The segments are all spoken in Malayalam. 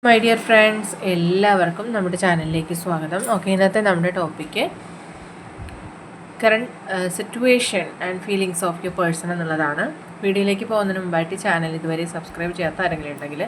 മൈ ഡിയർ ഫ്രണ്ട്സ്, എല്ലാവർക്കും നമ്മുടെ ചാനലിലേക്ക് സ്വാഗതം. ഓക്കെ, ഇന്നത്തെ നമ്മുടെ topic current situation and feelings of your person എന്നുള്ളതാണ്. വീഡിയോയിലേക്ക് പോകുന്നതിന് മുമ്പായിട്ട് ചാനൽ ഇതുവരെ സബ്സ്ക്രൈബ് ചെയ്യാത്ത ആരെങ്കിലും ഉണ്ടെങ്കിൽ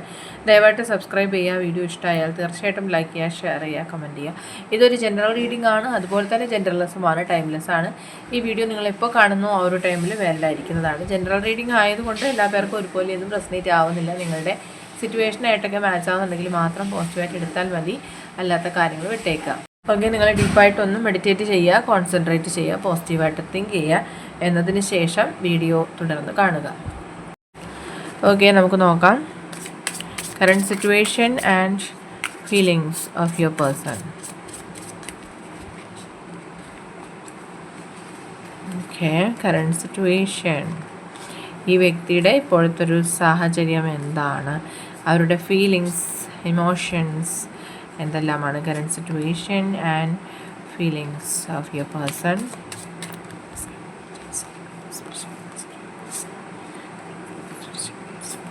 ദയവായിട്ട് സബ്സ്ക്രൈബ് ചെയ്യുക. വീഡിയോ ഇഷ്ടമായാൽ തീർച്ചയായിട്ടും ലൈക്ക് ചെയ്യുക, ഷെയർ ചെയ്യുക, കമൻറ്റ് ചെയ്യുക. ഇതൊരു ജനറൽ റീഡിംഗ് ആണ്, അതുപോലെ തന്നെ ജനറൽലെസ്സുമാണ്, ടൈംലെസ് ആണ്. ഈ വീഡിയോ നിങ്ങൾ എപ്പോൾ കാണുന്നു ആ ഒരു ടൈമിൽ വാലിഡായിരിക്കുന്നതാണ്. ജനറൽ റീഡിംഗ് ആയതുകൊണ്ട് എല്ലാ പേർക്കും ഒരുപോലെ ഒന്നും റെസനേറ്റ് ആവുന്നില്ല. നിങ്ങളുടെ സിറ്റുവേഷനായിട്ടൊക്കെ മാച്ച് ആവുന്നുണ്ടെങ്കിൽ മാത്രം പോസിറ്റീവായിട്ട് എടുത്താൽ മതി, അല്ലാത്ത കാര്യങ്ങൾ വിട്ടേക്കുക. ഓക്കെ, നിങ്ങൾ ഡീപ്പായിട്ടൊന്നും മെഡിറ്റേറ്റ് ചെയ്യുക, കോൺസെൻട്രേറ്റ് ചെയ്യുക, പോസിറ്റീവായിട്ട് തിങ്ക് ചെയ്യുക. എന്നതിന് ശേഷം വീഡിയോ തുടർന്ന് കാണുക. ഓക്കെ, നമുക്ക് നോക്കാം current situation and feelings of your person. Okay, current situation, ഈ വ്യക്തിയുടെ ഇപ്പോഴത്തെ ഒരു സാഹചര്യം എന്താണ്, അവരുടെ ഫീലിങ്സ്, ഇമോഷൻസ് എന്തെല്ലാമാണ്. Current situation and feelings of your person.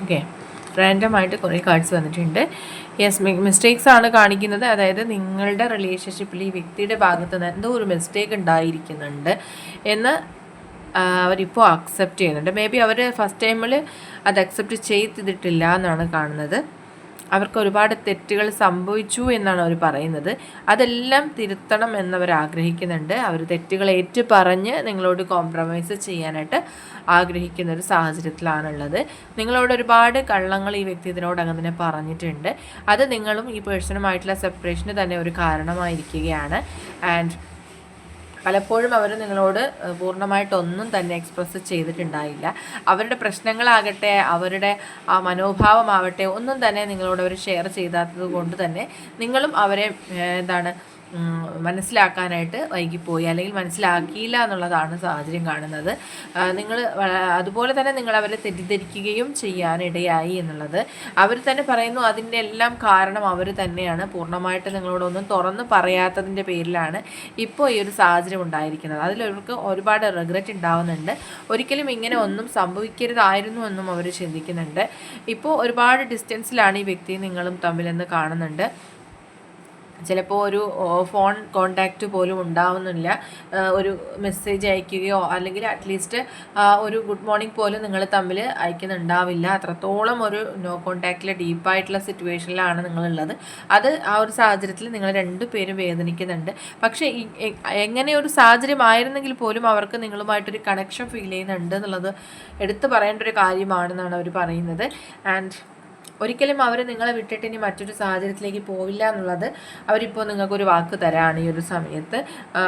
Okay, റാൻഡമായിട്ട് കുറേ കാർഡ്സ് വന്നിട്ടുണ്ട്. യെസ്, മിസ്റ്റേക്സ് ആണ് കാണിക്കുന്നത്. അതായത് നിങ്ങളുടെ റിലേഷൻഷിപ്പിൽ ഈ വ്യക്തിയുടെ ഭാഗത്ത് നിന്ന് എന്തോ ഒരു മിസ്റ്റേക്ക് ഉണ്ടായിരിക്കുന്നുണ്ട് എന്ന് അവരിപ്പോൾ അക്സെപ്റ്റ് ചെയ്യുന്നുണ്ട്. മേ ബി അവർ ഫസ്റ്റ് ടൈമിൽ അത് അക്സെപ്റ്റ് ചെയ്തിട്ടില്ല എന്നാണ് കാണുന്നത്. അവർക്ക് ഒരുപാട് തെറ്റുകൾ സംഭവിച്ചു എന്നാണ് അവർ പറയുന്നത്. അതെല്ലാം തിരുത്തണം എന്നവർ ആഗ്രഹിക്കുന്നുണ്ട്. അവർ തെറ്റുകൾ ഏറ്റു പറഞ്ഞ് നിങ്ങളോട് കോംപ്രമൈസ് ചെയ്യാനായിട്ട് ആഗ്രഹിക്കുന്ന ഒരു സാഹചര്യത്തിലാണുള്ളത്. നിങ്ങളോട് ഒരുപാട് കള്ളങ്ങൾ ഈ വ്യക്തി ഇതിനോടകം തന്നെ പറഞ്ഞിട്ടുണ്ട്. അത് നിങ്ങളും ഈ പേഴ്സണുമായിട്ടുള്ള സെപ്പറേഷന് തന്നെ ഒരു കാരണമായിരിക്കുകയാണ്. ആൻഡ് പലപ്പോഴും അവർ നിങ്ങളോട് പൂർണ്ണമായിട്ടൊന്നും തന്നെ എക്സ്പ്രസ് ചെയ്തിട്ടുണ്ടായില്ല. അവരുടെ പ്രശ്നങ്ങളാകട്ടെ, അവരുടെ ആ മനോഭാവമാവട്ടെ, ഒന്നും തന്നെ നിങ്ങളോട് അവർ ഷെയർ ചെയ്താത്തത് കൊണ്ട് തന്നെ നിങ്ങളും അവരെ മനസ്സിലാക്കാനായിട്ട് വൈകിപ്പോയി, അല്ലെങ്കിൽ മനസ്സിലാക്കിയില്ല എന്നുള്ളതാണ് സാഹചര്യം കാണുന്നത്. നിങ്ങൾ അതുപോലെ തന്നെ നിങ്ങൾ അവരെ തെറ്റിദ്ധരിക്കുകയും ചെയ്യാനിടയായി എന്നുള്ളത് അവർ തന്നെ പറയുന്നു. അതിൻ്റെ എല്ലാം കാരണം അവർ തന്നെയാണ്. പൂർണ്ണമായിട്ട് നിങ്ങളോടൊന്നും തുറന്ന് പറയാത്തതിൻ്റെ പേരിലാണ് ഇപ്പോൾ ഈ ഒരു സാഹചര്യം ഉണ്ടായിരിക്കുന്നത്. അതിലവർക്ക് ഒരുപാട് റിഗ്രറ്റ് ഉണ്ടാവുന്നുണ്ട്. ഒരിക്കലും ഇങ്ങനെ ഒന്നും സംഭവിക്കരുതായിരുന്നു എന്നും അവർ ചിന്തിക്കുന്നുണ്ട്. ഇപ്പോൾ ഒരുപാട് ഡിസ്റ്റൻസിലാണ് ഈ വ്യക്തി നിങ്ങളും തമ്മിലെന്ന് കാണുന്നുണ്ട്. ചിലപ്പോൾ ഒരു ഫോൺ കോണ്ടാക്റ്റ് പോലും ഉണ്ടാവുന്നില്ല. ഒരു മെസ്സേജ് അയക്കുകയോ അല്ലെങ്കിൽ അറ്റ്ലീസ്റ്റ് ഒരു ഗുഡ് മോർണിംഗ് പോലും നിങ്ങൾ തമ്മിൽ അയക്കുന്നുണ്ടാവില്ല. അത്രത്തോളം ഒരു നോ കോണ്ടാക്റ്റിലെ ഡീപ്പായിട്ടുള്ള സിറ്റുവേഷനിലാണ് നിങ്ങളുള്ളത്. അത് ആ ഒരു സാഹചര്യത്തിൽ നിങ്ങൾ രണ്ടുപേരും വേദനിക്കുന്നുണ്ട്. പക്ഷേ എങ്ങനെ ഒരു സാഹചര്യം ആയിരുന്നെങ്കിൽ പോലും അവർക്ക് നിങ്ങളുമായിട്ടൊരു കണക്ഷൻ ഫീൽ ചെയ്യുന്നുണ്ട് എന്നുള്ളത് എടുത്തു പറയേണ്ട ഒരു കാര്യമാണെന്നാണ് അവർ പറയുന്നത്. ആൻഡ് ഒരിക്കലും അവർ നിങ്ങളെ വിട്ടിട്ട് ഇനി മറ്റൊരു സാഹചര്യത്തിലേക്ക് പോവില്ല എന്നുള്ളത് അവരിപ്പോൾ നിങ്ങൾക്കൊരു വാക്ക് തരാണ് ഈ ഒരു സമയത്ത്.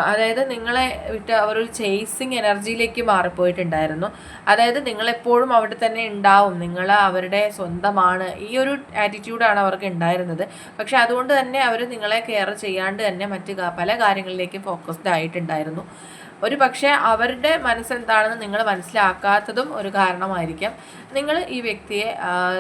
അതായത് നിങ്ങളെ വിട്ട് അവരൊരു ചേസിങ് എനർജിയിലേക്ക് മാറിപ്പോയിട്ടുണ്ടായിരുന്നു. അതായത് നിങ്ങളെപ്പോഴും അവിടെ തന്നെ ഉണ്ടാവും, നിങ്ങൾ അവരുടെ സ്വന്തമാണ്, ഈ ഒരു ആറ്റിറ്റ്യൂഡാണ് അവർക്ക് ഉണ്ടായിരുന്നത്. പക്ഷെ അതുകൊണ്ട് തന്നെ അവർ നിങ്ങളെ കെയർ ചെയ്യാണ്ട് തന്നെ മറ്റ് പല കാര്യങ്ങളിലേക്ക് ഫോക്കസ്ഡ് ആയിട്ടുണ്ടായിരുന്നു. ഒരു പക്ഷേ അവരുടെ മനസ്സെന്താണെന്ന് നിങ്ങൾ മനസ്സിലാക്കാത്തതും ഒരു കാരണമായിരിക്കാം. നിങ്ങൾ ഈ വ്യക്തിയെ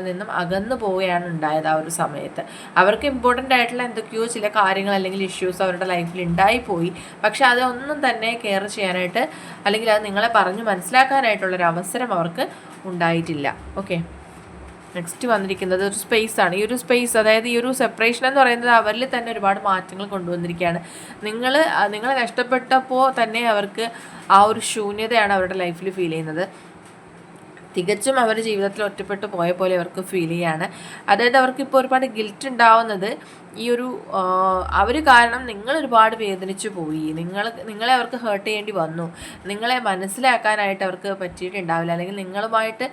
നിന്നും അകന്നു പോവുകയാണ് ഉണ്ടായത് ആ ഒരു സമയത്ത്. അവർക്ക് ഇമ്പോർട്ടൻ്റ് ആയിട്ടുള്ള എന്തൊക്കെയോ ചില കാര്യങ്ങൾ അല്ലെങ്കിൽ ഇഷ്യൂസ് അവരുടെ ലൈഫിൽ ഉണ്ടായിപ്പോയി. പക്ഷെ അതൊന്നും തന്നെ കെയർ ചെയ്യാനായിട്ട് അല്ലെങ്കിൽ അത് നിങ്ങളെ പറഞ്ഞു മനസ്സിലാക്കാനായിട്ടുള്ളൊരു അവസരം അവർക്ക് ഉണ്ടായിട്ടില്ല. ഓക്കെ, നെക്സ്റ്റ് വന്നിരിക്കുന്നത് ഒരു സ്പേസ് ആണ്. ഈ ഒരു സ്പേസ്, അതായത് ഈ ഒരു സെപ്പറേഷൻ എന്ന് പറയുന്നത് അവരിൽ തന്നെ ഒരുപാട് മാറ്റങ്ങൾ കൊണ്ടുവന്നിരിക്കുകയാണ്. നിങ്ങളെ നഷ്ടപ്പെട്ടപ്പോൾ തന്നെ അവർക്ക് ആ ഒരു ശൂന്യതയാണ് അവരുടെ ലൈഫിൽ ഫീൽ ചെയ്യുന്നത്. തികച്ചും അവർ ജീവിതത്തിൽ ഒറ്റപ്പെട്ടു പോയ പോലെ അവർക്ക് ഫീൽ ചെയ്യാണ്. അതായത് അവർക്കിപ്പോൾ ഒരുപാട് ഗിൽറ്റ് ഉണ്ടാവുന്നത് ഈ ഒരു അവർ കാരണം നിങ്ങൾ ഒരുപാട് വേദനിച്ചു പോയി, നിങ്ങളെ അവർക്ക് ഹേർട്ട് ചെയ്യേണ്ടി വന്നു, നിങ്ങളെ മനസ്സിലാക്കാനായിട്ട് അവർക്ക് പറ്റിയിട്ടുണ്ടാവില്ല, അല്ലെങ്കിൽ നിങ്ങളുമായിട്ട്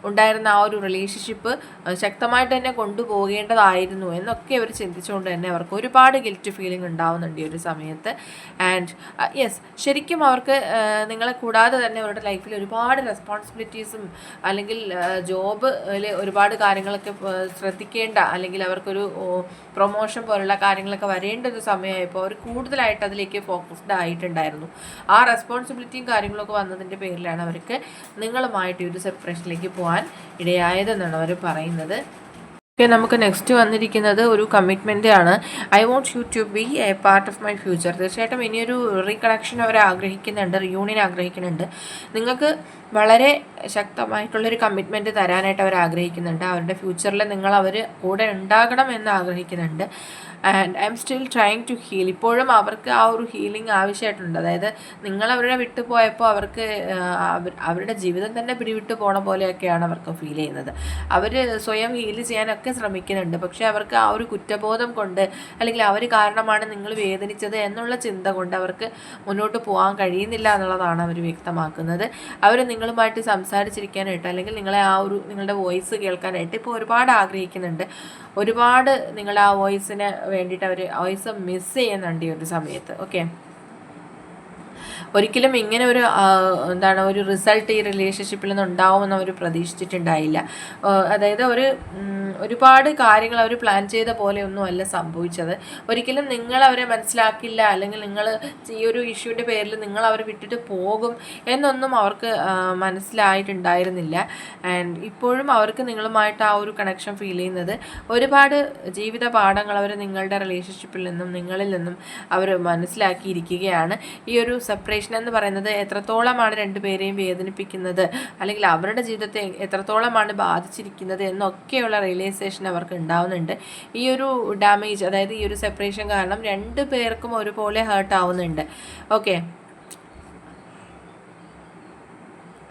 ഉണ്ടായിരുന്ന ആ ഒരു റിലേഷൻഷിപ്പ് ശക്തമായിട്ട് തന്നെ കൊണ്ടുപോകേണ്ടതായിരുന്നു എന്നൊക്കെ അവർ ചിന്തിച്ചുകൊണ്ട് തന്നെ അവർക്ക് ഒരുപാട് ഗിൽറ്റ് ഫീലിംഗ് ഉണ്ടാവുന്നുണ്ട് ഈ ഒരു സമയത്ത്. ആൻഡ് യെസ്, ശരിക്കും അവർക്ക് നിങ്ങളെ കൂടാതെ തന്നെ അവരുടെ ലൈഫിൽ ഒരുപാട് റെസ്പോൺസിബിലിറ്റീസും അല്ലെങ്കിൽ ജോബിൽ ഒരുപാട് കാര്യങ്ങളൊക്കെ ശ്രദ്ധിക്കേണ്ട, അല്ലെങ്കിൽ അവർക്കൊരു പ്രൊമോഷൻ പോലുള്ള കാര്യങ്ങളൊക്കെ വരേണ്ട ഒരു സമയമായപ്പോൾ അവർ കൂടുതലായിട്ട് അതിലേക്ക് ഫോക്കസ്ഡ് ആയിട്ടുണ്ടായിരുന്നു. ആ റെസ്പോൺസിബിലിറ്റിയും കാര്യങ്ങളൊക്കെ വന്നതിൻ്റെ പേരിലാണ് അവർക്ക് നിങ്ങളുമായിട്ട് ഈ ഒരു സെപ്പറേഷനിലേക്ക് പോകാൻ ഇടയായതെന്നാണ് അവർ പറയുന്നത്. നമുക്ക് നെക്സ്റ്റ് വന്നിരിക്കുന്നത് ഒരു കമ്മിറ്റ്മെൻ്റ് ആണ്. I want you to be a part of my future. തീർച്ചയായിട്ടും ഇനിയൊരു റീകണക്ഷൻ അവർ ആഗ്രഹിക്കുന്നുണ്ട്, റിയൂണിയൻ ആഗ്രഹിക്കുന്നുണ്ട്. നിങ്ങൾക്ക് വളരെ ശക്തമായിട്ടുള്ളൊരു കമ്മിറ്റ്മെൻറ്റ് തരാനായിട്ട് അവർ ആഗ്രഹിക്കുന്നുണ്ട്. അവരുടെ ഫ്യൂച്ചറിൽ അവർ കൂടെ ഉണ്ടാകണം എന്ന് ആഗ്രഹിക്കുന്നുണ്ട്. And I am still trying to heal. ഇപ്പോഴും അവർക്ക് ആ ഒരു ഹീലിംഗ് ആവശ്യമായിട്ടുണ്ട്. അതായത് അവരുടെ വിട്ടു പോയപ്പോൾ അവർക്ക് അവരുടെ ജീവിതം തന്നെ പിടിവിട്ട് പോണ പോലെയൊക്കെയാണ് അവർക്ക് ഫീൽ ചെയ്യുന്നത്. അവർ സ്വയം ഹീൽ ചെയ്യാനൊക്കെ ശ്രമിക്കുന്നുണ്ട്. പക്ഷേ അവർക്ക് ആ ഒരു കുറ്റബോധം കൊണ്ട്, അല്ലെങ്കിൽ അവർ കാരണമാണ് നിങ്ങൾ വേദനിച്ചത് എന്നുള്ള ചിന്ത കൊണ്ട് അവർക്ക് മുന്നോട്ട് പോകാൻ കഴിയുന്നില്ല എന്നുള്ളതാണ് അവർ വ്യക്തമാക്കുന്നത്. അവർ നിങ്ങളുമായിട്ട് സംസാരിച്ചിരിക്കാനായിട്ട്, അല്ലെങ്കിൽ നിങ്ങളുടെ വോയിസ് കേൾക്കാനായിട്ട് ഇപ്പോൾ ഒരുപാട് ആഗ്രഹിക്കുന്നുണ്ട്. ഒരുപാട് നിങ്ങൾ ആ വോയിസിന് വേണ്ടിയിട്ട് അവർ വോയിസ് മിസ് ചെയ്യുന്നുണ്ട് ഈ ഒരു സമയത്ത്. ഓക്കെ, ഒരിക്കലും ഇങ്ങനെ ഒരു റിസൾട്ട് ഈ റിലേഷൻഷിപ്പിൽ നിന്ന് ഉണ്ടാവുമെന്ന് അവർ പ്രതീക്ഷിച്ചിട്ടുണ്ടായില്ല. അതായത് ഒരുപാട് കാര്യങ്ങൾ അവർ പ്ലാൻ ചെയ്ത പോലെയൊന്നും അല്ല സംഭവിച്ചത്. ഒരിക്കലും നിങ്ങൾ അവരെ മനസ്സിലാക്കില്ല, അല്ലെങ്കിൽ ഈ ഒരു ഇഷ്യൂവിൻ്റെ പേരിൽ നിങ്ങൾ അവരെ വിട്ടിട്ട് പോകും എന്നൊന്നും അവർക്ക് മനസ്സിലായിട്ടുണ്ടായിരുന്നില്ല. ആൻഡ് ഇപ്പോഴും അവർക്ക് നിങ്ങളുമായിട്ട് ആ ഒരു കണക്ഷൻ ഫീൽ ചെയ്യുന്നത്, ഒരുപാട് ജീവിത പാഠങ്ങൾ അവർ നിങ്ങളുടെ റിലേഷൻഷിപ്പിൽ നിന്നും നിങ്ങളിൽ നിന്നും അവർ മനസ്സിലാക്കിയിരിക്കുകയാണ്. ഈ ഒരു സെപ്പറേഷൻ എന്ന് പറയുന്നത് എത്രത്തോളമാണ് രണ്ടുപേരെയും വേദനിപ്പിക്കുന്നത്, അല്ലെങ്കിൽ അവരുടെ ജീവിതത്തെ എത്രത്തോളമാണ് ബാധിച്ചിരിക്കുന്നത് എന്നൊക്കെയുള്ള റിയലൈസേഷൻ അവർക്ക് ഉണ്ടാവുന്നുണ്ട്. ഈ ഒരു ഡാമേജ്, അതായത് ഈ ഒരു സെപ്പറേഷൻ കാരണം രണ്ടു പേർക്കും ഒരുപോലെ ഹേർട്ട് ആവുന്നുണ്ട്. Okay,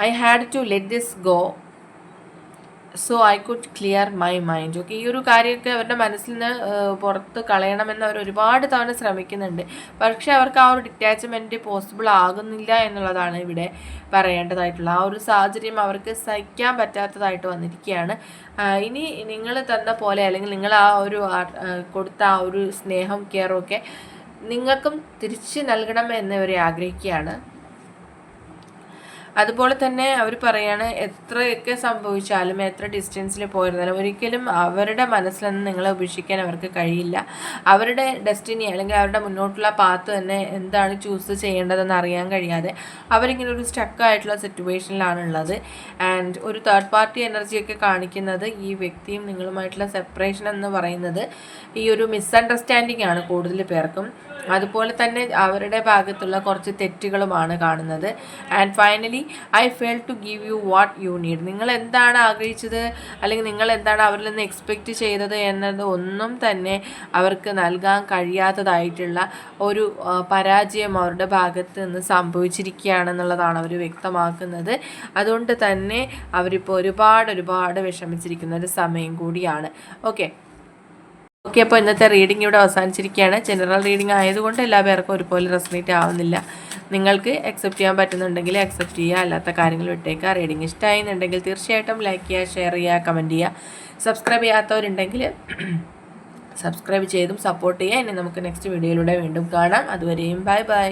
I had to let this go so I could clear my mind. Okay, ഈ ഒരു കാര്യമൊക്കെ അവരുടെ മനസ്സിൽ നിന്ന് പുറത്ത് കളയണമെന്ന് അവർ ഒരുപാട് തവണ ശ്രമിക്കുന്നുണ്ട്. പക്ഷേ അവർക്ക് ആ ഒരു ഡിറ്റാച്ച്മെൻറ്റ് പോസിബിൾ ആകുന്നില്ല എന്നുള്ളതാണ് ഇവിടെ പറയേണ്ടതായിട്ടുള്ള. ആ ഒരു സാഹചര്യം അവർക്ക് സഹിക്കാൻ പറ്റാത്തതായിട്ട് വന്നിരിക്കുകയാണ്. ഇനി നിങ്ങൾ തന്ന പോലെ, അല്ലെങ്കിൽ നിങ്ങൾ ആ ഒരു കൊടുത്ത ആ ഒരു സ്നേഹം കെയറും ഒക്കെ നിങ്ങൾക്കും തിരിച്ച് നൽകണം എന്നവരെ ആഗ്രഹിക്കുകയാണ്. അതുപോലെ തന്നെ അവർ പറയാണ്, എത്രയൊക്കെ സംഭവിച്ചാലും എത്ര ഡിസ്റ്റൻസിൽ പോയിരുന്നാലും ഒരിക്കലും അവരുടെ മനസ്സിൽ നിന്ന് നിങ്ങളെ ഉപേക്ഷിക്കാൻ അവർക്ക് കഴിയില്ല. അവരുടെ ഡെസ്റ്റിനി, അല്ലെങ്കിൽ അവരുടെ മുന്നോട്ടുള്ള പാത്ത് തന്നെ എന്താണ് ചൂസ് ചെയ്യേണ്ടതെന്ന് അറിയാൻ കഴിയാതെ അവരിങ്ങനെ ഒരു സ്റ്റക്കായിട്ടുള്ള സിറ്റുവേഷനിലാണ് ഉള്ളത്. ആൻഡ് ഒരു തേർഡ് പാർട്ടി എനർജിയൊക്കെ കാണിക്കുന്നത് ഈ വ്യക്തിയും നിങ്ങളുമായിട്ടുള്ള സെപ്പറേഷൻ എന്ന് പറയുന്നത് ഈ ഒരു മിസ്അണ്ടർസ്റ്റാൻഡിങ് ആണ് കൂടുതൽ പേർക്കും. അതുപോലെ തന്നെ അവരുടെ ഭാഗത്തുള്ള കുറച്ച് തെറ്റുകളുമാണ് കാണുന്നത്. And finally I fail to give you what you need. നിങ്ങൾ എന്താണ് ആഗ്രഹിച്ചത്, അല്ലെങ്കിൽ നിങ്ങൾ എന്താണ് അവരിൽ നിന്ന് എക്സ്പെക്റ്റ് ചെയ്തത് എന്നത് ഒന്നും തന്നെ അവർക്ക് നൽകാൻ കഴിയാത്തതായിട്ടുള്ള ഒരു പരാജയം അവരുടെ ഭാഗത്ത് നിന്ന് സംഭവിച്ചിരിക്കുകയാണെന്നുള്ളതാണ് അവർ വ്യക്തമാക്കുന്നത്. അതുകൊണ്ട് തന്നെ അവരിപ്പോൾ ഒരുപാട് വിഷമിച്ചിരിക്കുന്ന ഒരു സമയം കൂടിയാണ്. ഓക്കെ, അപ്പോൾ ഇന്നത്തെ റീഡിംഗ് ഇവിടെ അവസാനിച്ചിരിക്കുകയാണ്. ജനറൽ റീഡിംഗ് ആയതുകൊണ്ട് എല്ലാ പേർക്കും ഒരുപോലെ റെസൊണേറ്റ് ആവുന്നില്ല. നിങ്ങൾക്ക് അക്സെപ്റ്റ് ചെയ്യാൻ പറ്റുന്നുണ്ടെങ്കിൽ അക്സെപ്റ്റ് ചെയ്യുക, അല്ലാത്ത കാര്യങ്ങൾ വിട്ടേക്കുക. റീഡിംഗ് ഇഷ്ടമായിരുന്നുണ്ടെങ്കിൽ തീർച്ചയായിട്ടും ലൈക്ക് ചെയ്യുക, ഷെയർ ചെയ്യുക, കമൻറ്റ് ചെയ്യുക. സബ്സ്ക്രൈബ് ചെയ്യാത്തവരുണ്ടെങ്കിൽ സബ്സ്ക്രൈബ് ചെയ്തും സപ്പോർട്ട് ചെയ്യുക. ഇനി നമുക്ക് നെക്സ്റ്റ് വീഡിയോയിലൂടെ വീണ്ടും കാണാം. അതുവരെയും ബൈ ബൈ.